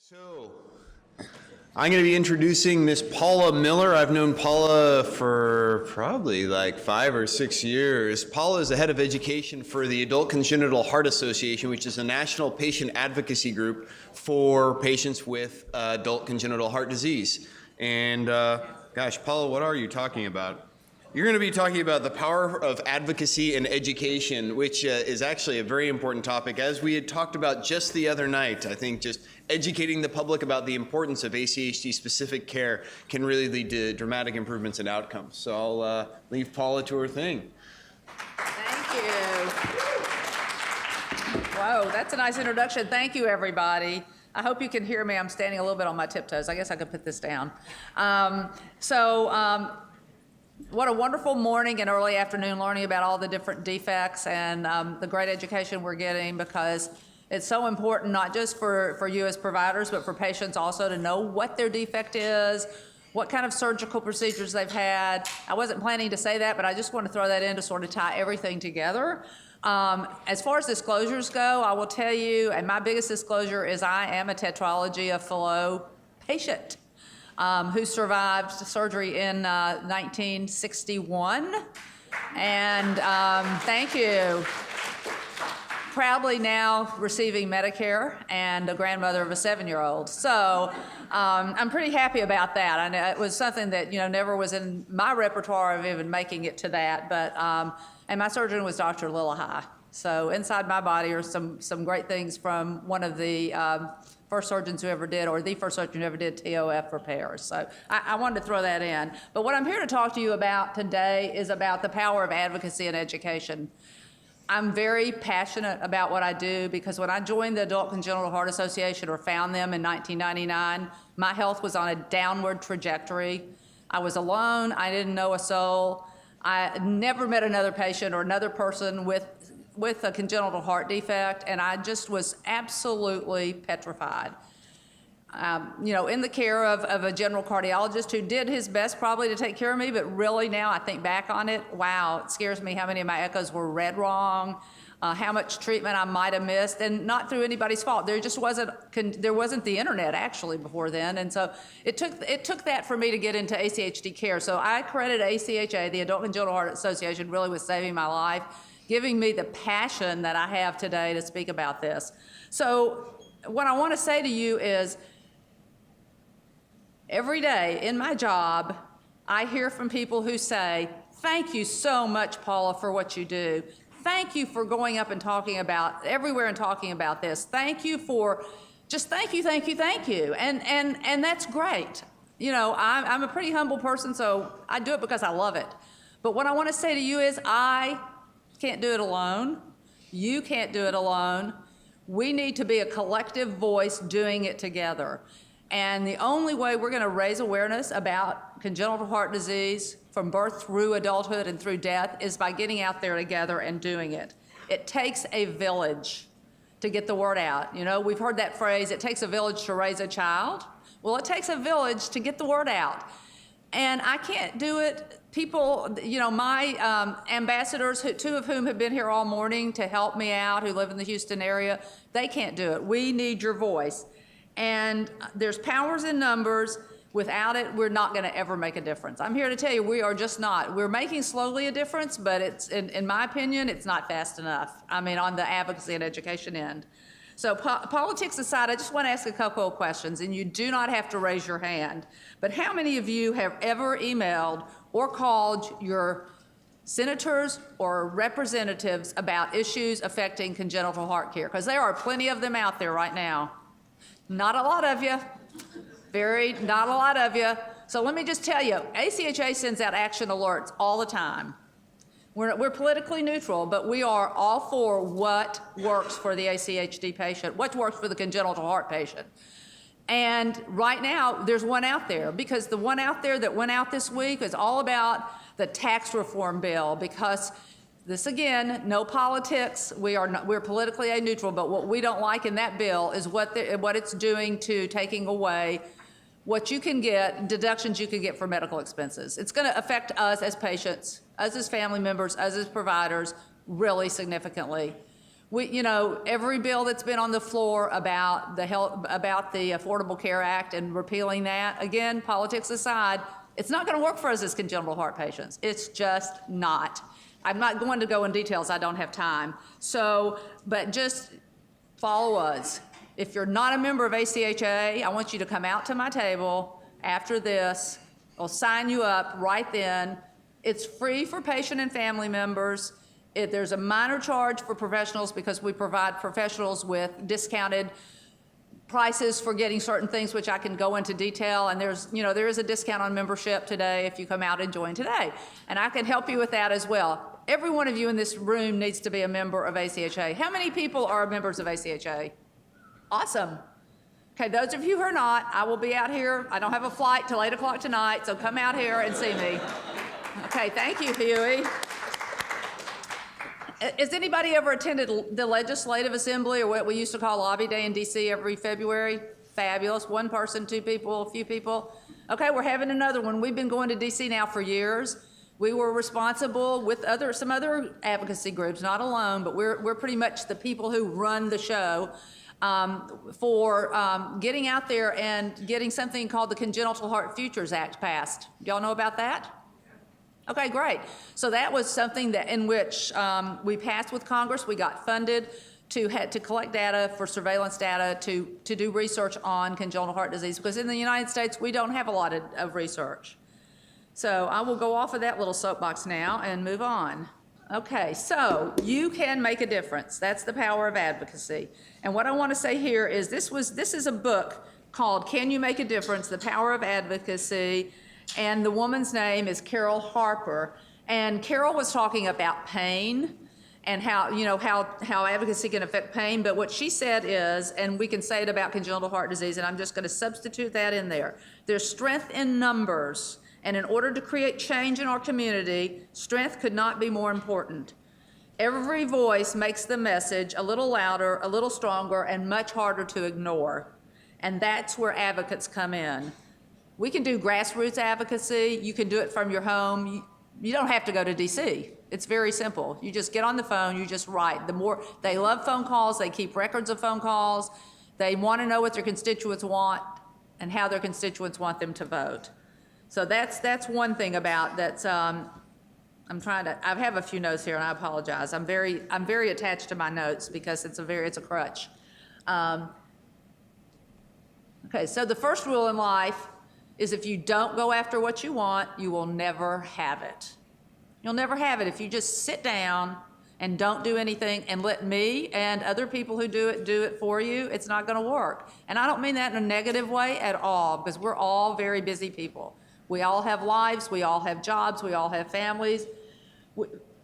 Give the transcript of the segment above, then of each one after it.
So, I'm going to be introducing Miss Paula Miller. I've known Paula for probably like 5 or 6 years. Paula is the head of education for the Adult Congenital Heart Association, which is a national patient advocacy group for patients with adult congenital heart disease. And gosh, Paula, what are you talking about? You're going to be talking about the power of advocacy and education, which is actually a very important topic. As we had talked about just the other night, I think just educating the public about the importance of ACHD-specific care can really lead to dramatic improvements in outcomes. So I'll leave Paula to her thing. Thank you. Whoa, that's a nice introduction. Thank you, everybody. I hope you can hear me. I'm standing a little bit on my tiptoes. I guess I could put this down. What a wonderful morning and early afternoon learning about all the different defects and the great education we're getting, because it's so important not just for you as providers, but for patients also to know what their defect is, what kind of surgical procedures they've had. I wasn't planning to say that, but I just want to throw that in to sort of tie everything together. As far as disclosures go, I will tell you, and my biggest disclosure is I am a tetralogy of Fallot patient. Who survived surgery in 1961. And thank you. Proudly now receiving Medicare and a grandmother of a 7-year-old. So I'm pretty happy about that. I know it was something that never was in my repertoire of even making it to that. But and my surgeon was Dr. Huie. So inside my body are some great things from one of the first surgeons who ever did, or the first surgeon who ever did TOF repairs. So I wanted to throw that in. But what I'm here to talk to you about today is about the power of advocacy and education. I'm very passionate about what I do because when I joined the Adult Congenital Heart Association, or found them in 1999, my health was on a downward trajectory. I was alone. I didn't know a soul. I never met another patient or another person with a congenital heart defect, and I just was absolutely petrified. In the care of a general cardiologist who did his best probably to take care of me, but really now I think back on it, wow, it scares me how many of my echoes were read wrong, how much treatment I might have missed, and not through anybody's fault. There just wasn't the internet actually before then, and so it took that for me to get into ACHD care. So I credit ACHA, the Adult Congenital Heart Association, really with saving my life, giving me the passion that I have today to speak about this. So what I want to say to you is, every day in my job, I hear from people who say, thank you so much, Paula, for what you do. Thank you for going up and talking about everywhere and talking about this. Thank you for just thank you. And that's great. I'm a pretty humble person, so I do it because I love it. But what I want to say to you is I can't do it alone. You can't do it alone. We need to be a collective voice doing it together. And the only way we're going to raise awareness about congenital heart disease from birth through adulthood and through death is by getting out there together and doing it. It takes a village to get the word out. We've heard that phrase, it takes a village to raise a child. Well, it takes a village to get the word out. And I can't do it. People, my ambassadors, two of whom have been here all morning to help me out, who live in the Houston area, they can't do it. We need your voice. And there's powers in numbers. Without it, we're not going to ever make a difference. I'm here to tell you, we are just not. We're making slowly a difference, but it's, in my opinion, it's not fast enough. I mean, on the advocacy and education end. So politics aside, I just want to ask a couple of questions, and you do not have to raise your hand. But how many of you have ever emailed or called your senators or representatives about issues affecting congenital heart care? Because there are plenty of them out there right now. Not a lot of you. Not a lot of you. So let me just tell you, ACHA sends out action alerts all the time. We're politically neutral, but we are all for what works for the ACHD patient, what works for the congenital heart patient. And right now, there's one out there, because the one out there that went out this week is all about the tax reform bill, because this, again, no politics. We're politically neutral, but what we don't like in that bill is what it's doing to taking away what you can get, deductions you can get for medical expenses. It's going to affect us as patients, us as family members, us as providers, really significantly. Every bill that's been on the floor about the Affordable Care Act and repealing that, again, politics aside, it's not going to work for us as congenital heart patients. It's just not. I'm not going to go in details. I don't have time. But just follow us. If you're not a member of ACHA, I want you to come out to my table after this. I'll sign you up right then. It's free for patient and family members. There's a minor charge for professionals because we provide professionals with discounted prices for getting certain things, which I can go into detail. And there is a discount on membership today if you come out and join today. And I can help you with that as well. Every one of you in this room needs to be a member of ACHA. How many people are members of ACHA? Awesome. Okay, those of you who are not, I will be out here. I don't have a flight till 8 o'clock tonight, so come out here and see me. Okay, thank you, Huie. Has anybody ever attended the Legislative Assembly, or what we used to call Lobby Day in DC every February? Fabulous. One person, two people, a few people. Okay, we're having another one. We've been going to DC now for years. We were responsible with some other advocacy groups, not alone, but we're pretty much the people who run the show for getting out there and getting something called the Congenital Heart Futures Act passed. Do y'all know about that? Okay, great. So that was something in which we passed with Congress. We got funded to collect data for surveillance data to do research on congenital heart disease, because in the United States, we don't have a lot of research. So I will go off of that little soapbox now and move on. Okay, so you can make a difference. That's the power of advocacy. And what I want to say here is this is a book called Can You Make a Difference? The Power of Advocacy. And the woman's name is Carol Harper. And Carol was talking about pain and how advocacy can affect pain. But what she said is, and we can say it about congenital heart disease, and I'm just going to substitute that in there. There's strength in numbers. And in order to create change in our community, strength could not be more important. Every voice makes the message a little louder, a little stronger, and much harder to ignore. And that's where advocates come in. We can do grassroots advocacy. You can do it from your home. You don't have to go to DC. It's very simple. You just get on the phone, you just write. They love phone calls, they keep records of phone calls. They want to know what their constituents want and how their constituents want them to vote. So that's one thing about that's, I have a few notes here and I apologize. I'm very attached to my notes because it's a crutch. Okay, so the first rule in life is if you don't go after what you want, you will never have it. You'll never have it if you just sit down and don't do anything and let me and other people who do it for you. It's not going to work. And I don't mean that in a negative way at all, because we're all very busy people. We all have lives, we all have jobs, we all have families.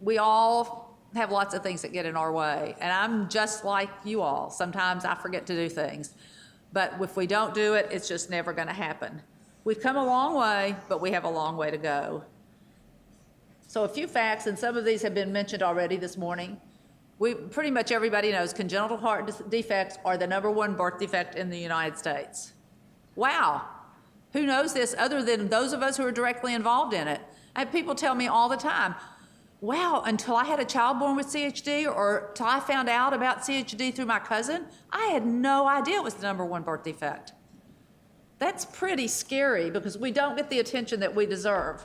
We all have lots of things that get in our way. And I'm just like you all. Sometimes I forget to do things. But if we don't do it, it's just never going to happen. We've come a long way, but we have a long way to go. So a few facts, and some of these have been mentioned already this morning. Pretty much everybody knows congenital heart defects are the #1 birth defect in the United States. Wow. Who knows this other than those of us who are directly involved in it? I have people tell me all the time, wow, until I had a child born with CHD or until I found out about CHD through my cousin, I had no idea it was the #1 birth defect. That's pretty scary because we don't get the attention that we deserve.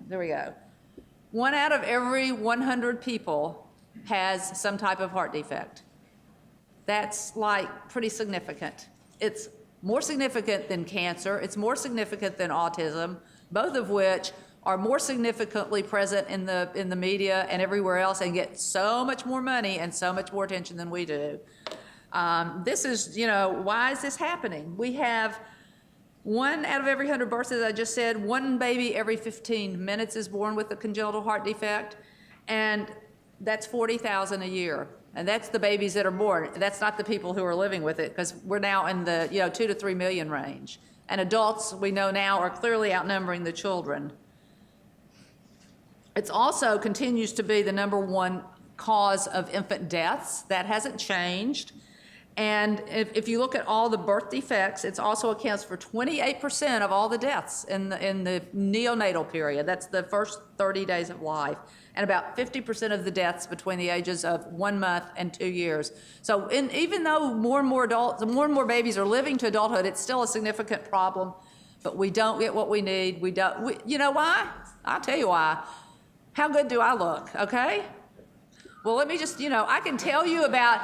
There we go. 1 out of every 100 people has some type of heart defect. That's pretty significant. It's more significant than cancer. It's more significant than autism, both of which are more significantly present in the media and everywhere else and get so much more money and so much more attention than we do. This is, why is this happening? We have 1 out of every 100 births, as I just said, 1 baby every 15 minutes is born with a congenital heart defect, and that's 40,000 a year. And that's the babies that are born. That's not the people who are living with it, because we're now in the 2 to 3 million range. And adults, we know now, are clearly outnumbering the children. It also continues to be the #1 cause of infant deaths. That hasn't changed. And if you look at all the birth defects, it also accounts for 28% of all the deaths in the neonatal period. That's the first 30 days of life. and about 50% of the deaths between the ages of 1 month and 2 years. So even though more and more babies are living to adulthood, it's still a significant problem, but we don't get what we need. You know why? I'll tell you why. How good do I look, okay? Well, let me just, I can tell you about,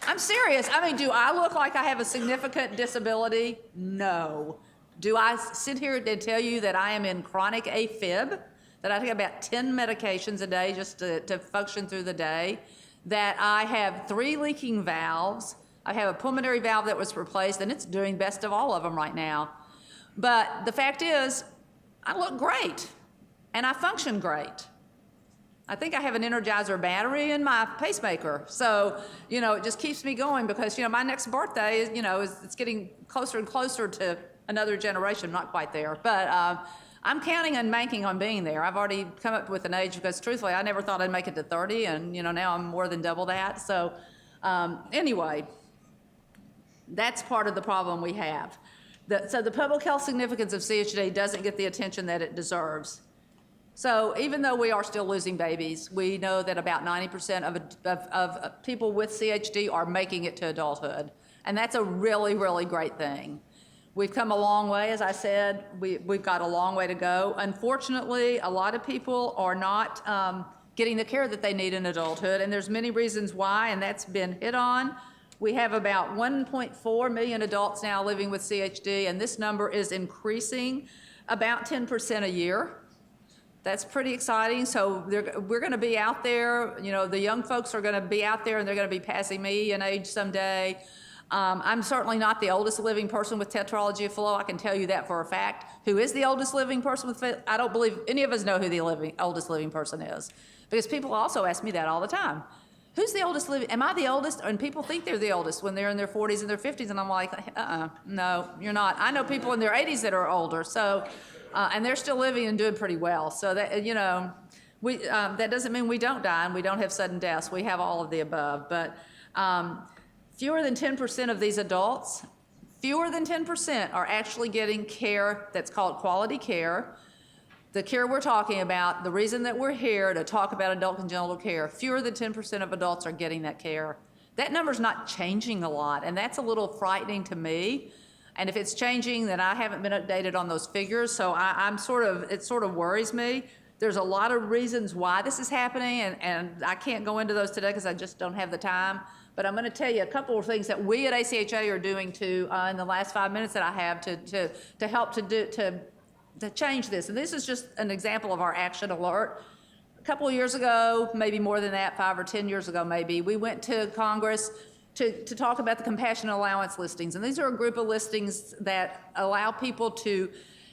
I'm serious. I mean, do I look like I have a significant disability? No. Do I sit here and tell you that I am in chronic AFib, that I take about 10 medications a day just to function through the day, that I have 3 leaking valves, I have a pulmonary valve that was replaced, and it's doing best of all of them right now. But the fact is, I look great, and I function great. I think I have an Energizer battery in my pacemaker. So, it just keeps me going because, my next birthday is, it's getting closer and closer to another generation, not quite there. But I'm counting and banking on being there. I've already come up with an age because truthfully, I never thought I'd make it to 30 and, now I'm more than double that. So anyway, that's part of the problem we have. So the public health significance of CHD doesn't get the attention that it deserves. So even though we are still losing babies, we know that about 90% of people with CHD are making it to adulthood. And that's a really, really great thing. We've come a long way, as I said. We've got a long way to go. Unfortunately, a lot of people are not getting the care that they need in adulthood, and there's many reasons why, and that's been hit on. We have about 1.4 million adults now living with CHD, and this number is increasing about 10% a year. That's pretty exciting. So we're going to be out there. The young folks are going to be out there, and they're going to be passing me in age someday. I'm certainly not the oldest living person with tetralogy of Fallot. I can tell you that for a fact. Who is the oldest living person with? I don't believe any of us know who the oldest living person is, because people also ask me that all the time. Who's the oldest living? Am I the oldest? And people think they're the oldest when they're in their 40s and their 50s, and I'm like, no, you're not. I know people in their 80s that are older. So. And they're still living and doing pretty well. So that, that doesn't mean we don't die and we don't have sudden deaths. We have all of the above. But fewer than 10% of these adults, fewer than 10% are actually getting care that's called quality care. The care we're talking about, the reason that we're here to talk about adult congenital care, fewer than 10% of adults are getting that care. That number's not changing a lot, and that's a little frightening to me. And if it's changing, then I haven't been updated on those figures, so it sort of worries me. There's a lot of reasons why this is happening, and I can't go into those today because I just don't have the time. But I'm going to tell you a couple of things that we at ACHA are doing in the last 5 minutes that I have to help to change this. And this is just an example of our action alert. A couple of years ago, maybe more than that, 5 or 10 years ago maybe, we went to Congress to talk about the compassionate allowance listings. And these are a group of listings that allow people to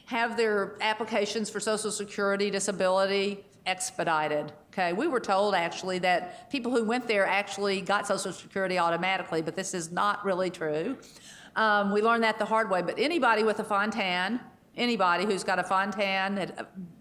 have their applications for Social Security disability expedited. Okay, we were told actually that people who went there actually got Social Security automatically, but this is not really true. We learned that the hard way, but anybody with a Fontan, anybody who's got a Fontan,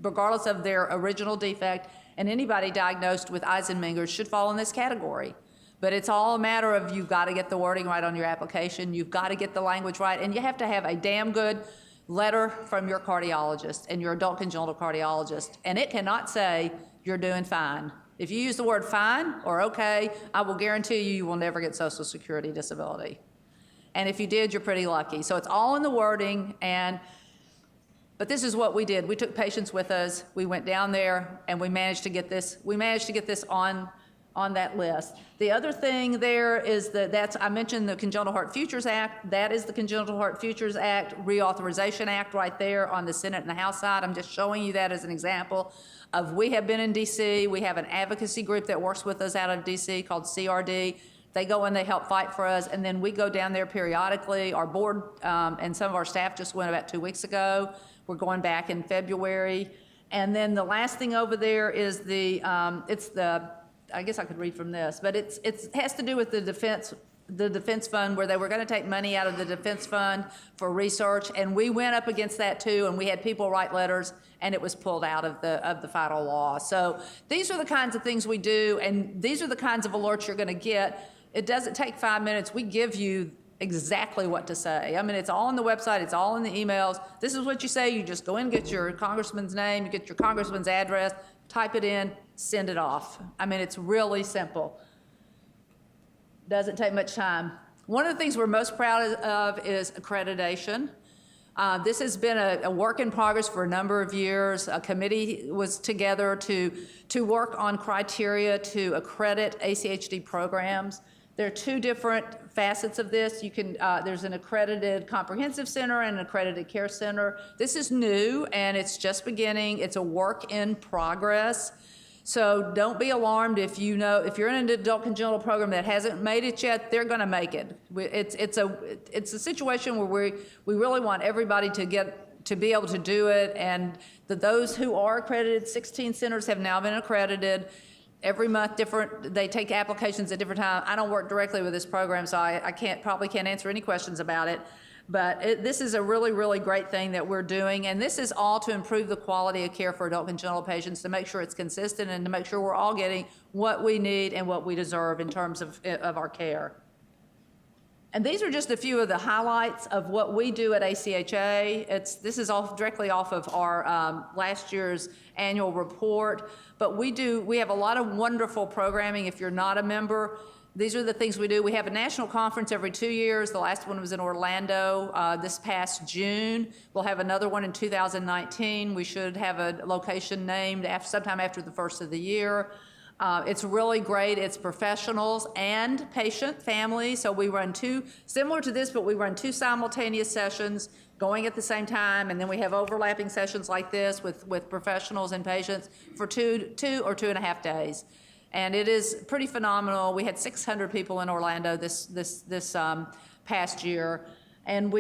regardless of their original defect, and anybody diagnosed with Eisenmenger's should fall in this category. But it's all a matter of you've got to get the wording right on your application, you've got to get the language right, and you have to have a damn good letter from your cardiologist and your adult congenital cardiologist, and it cannot say you're doing fine. If you use the word fine or okay, I will guarantee you will never get Social Security disability. And if you did, you're pretty lucky. So it's all in the wording, but this is what we did. We took patients with us, we went down there, and we managed to get this on that list. The other thing there is I mentioned the Congenital Heart Futures Act. That is the Congenital Heart Futures Act Reauthorization Act right there on the Senate and the House side. I'm just showing you that as an example of, we have been in DC. We have an advocacy group that works with us out of DC called CRD. They go and they help fight for us, and then we go down there periodically. Our board and some of our staff just went about 2 weeks ago. We're going back in February. And then the last thing over there is I guess I could read from this, but it has to do with the defense fund, where they were going to take money out of the defense fund for research, and we went up against that too, and we had people write letters, and it was pulled out of the final law. So these are the kinds of things we do, and these are the kinds of alerts you're going to get. It doesn't take 5 minutes. We give you exactly what to say. I mean, it's all on the website, it's all in the emails. This is what you say. You just go in, get your congressman's name, you get your congressman's address, type it in, send it off. I mean, it's really simple. Doesn't take much time. One of the things we're most proud of is accreditation. This has been a work in progress for a number of years. A committee was together to work on criteria to accredit ACHD programs. There are two different facets of this. You can, there's an accredited comprehensive center and an accredited care center. This is new and it's just beginning. It's a work in progress. So don't be alarmed if you're in an adult congenital program that hasn't made it yet, they're gonna make it. It's a situation where we really want everybody to be able to do it, and those who are accredited, 16 centers have now been accredited. Every month they take applications at different times. I don't work directly with this program, so I probably can't answer any questions about it. But this is a really, really great thing that we're doing, and this is all to improve the quality of care for adult congenital patients, to make sure it's consistent and to make sure we're all getting what we need and what we deserve in terms of our care. And these are just a few of the highlights of what we do at ACHA. This is directly off of our last year's annual report, but we have a lot of wonderful programming. If you're not a member, these are the things we do. We have a national conference every 2 years. The last one was in Orlando this past June. We'll have another one in 2019. We should have a location named sometime after the first of the year. It's really great. It's professionals and patient families. So we run similar to this, but we run two simultaneous sessions going at the same time, and then we have overlapping sessions like this with professionals and patients for two or 2.5 days. And it is pretty phenomenal. We had 600 people in Orlando this past year. And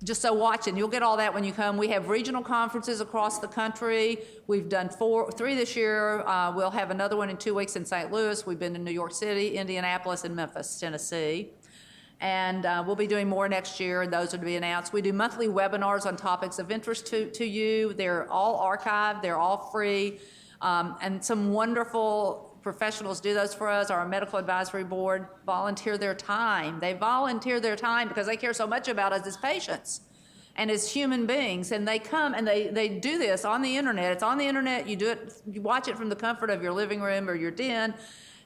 just so watch, and you'll get all that when you come. We have regional conferences across the country. We've done 3 this year. We'll have another one in 2 weeks in St. Louis. We've been in New York City, Indianapolis, and Memphis, Tennessee. And we'll be doing more next year, and those are to be announced. We do monthly webinars on topics of interest to you. They're all archived. They're all free. And some wonderful professionals do those for us. Our medical advisory board volunteer their time. They volunteer their time because they care so much about us as patients and as human beings. And they come and they do this on the internet. It's on the internet. You watch it from the comfort of your living room or your den.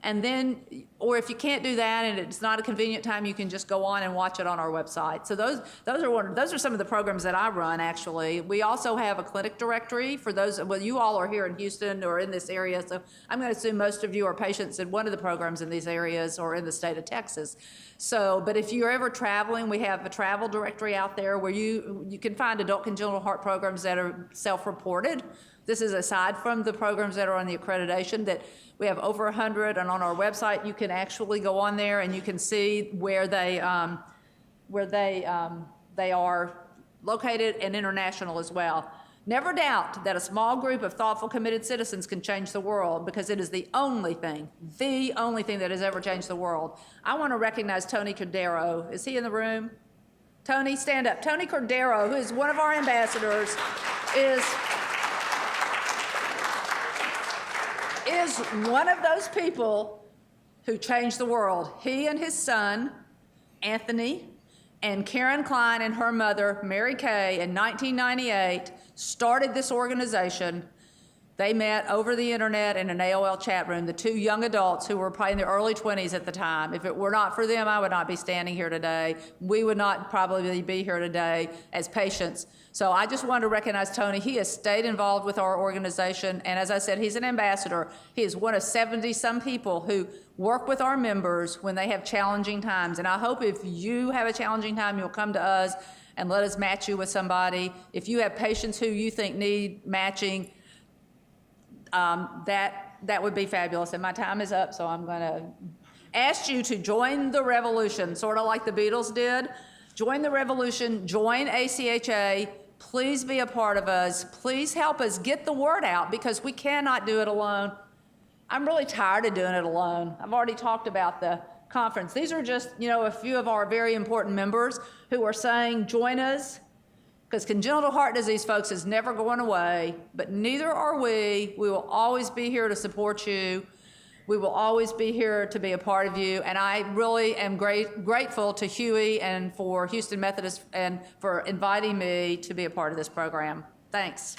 And then, or if you can't do that and it's not a convenient time, you can just go on and watch it on our website. So those are some of the programs that I run, actually. We also have a clinic directory for those, well, you all are here in Houston or in this area, so I'm going to assume most of you are patients in one of the programs in these areas or in the state of Texas. So, but if you're ever traveling, we have a travel directory out there where you can find adult congenital heart programs that are self-reported. This is aside from the programs that are on the accreditation that we have over 100, and on our website you can actually go on there and you can see where they are located, and international as well. Never doubt that a small group of thoughtful, committed citizens can change the world, because it is the only thing that has ever changed the world. I want to recognize Tony Cordero. Is he in the room? Tony, stand up. Tony Cordero, who is one of our ambassadors, is one of those people who changed the world. He and his son, Anthony, and Karen Klein and her mother, Mary Kay, in 1998, started this organization. They met over the internet in an AOL chat room, the two young adults who were probably in their early 20s at the time. If it were not for them, I would not be standing here today. We would not probably be here today as patients. So I just wanted to recognize Tony. He has stayed involved with our organization, and as I said, he's an ambassador. He is one of 70-some people who work with our members when they have challenging times. And I hope if you have a challenging time, you'll come to us and let us match you with somebody. If you have patients who you think need matching, that would be fabulous. And my time is up, so I'm going to ask you to join the revolution, sort of like the Beatles did. Join the revolution, join ACHA. Please be a part of us. Please help us get the word out, because we cannot do it alone. I'm really tired of doing it alone. I've already talked about the conference. These are just, a few of our very important members who are saying, join us. Because congenital heart disease, folks, is never going away, but neither are we. We will always be here to support you. We will always be here to be a part of you. And I really am grateful to Huie and for Houston Methodist and for inviting me to be a part of this program. Thanks.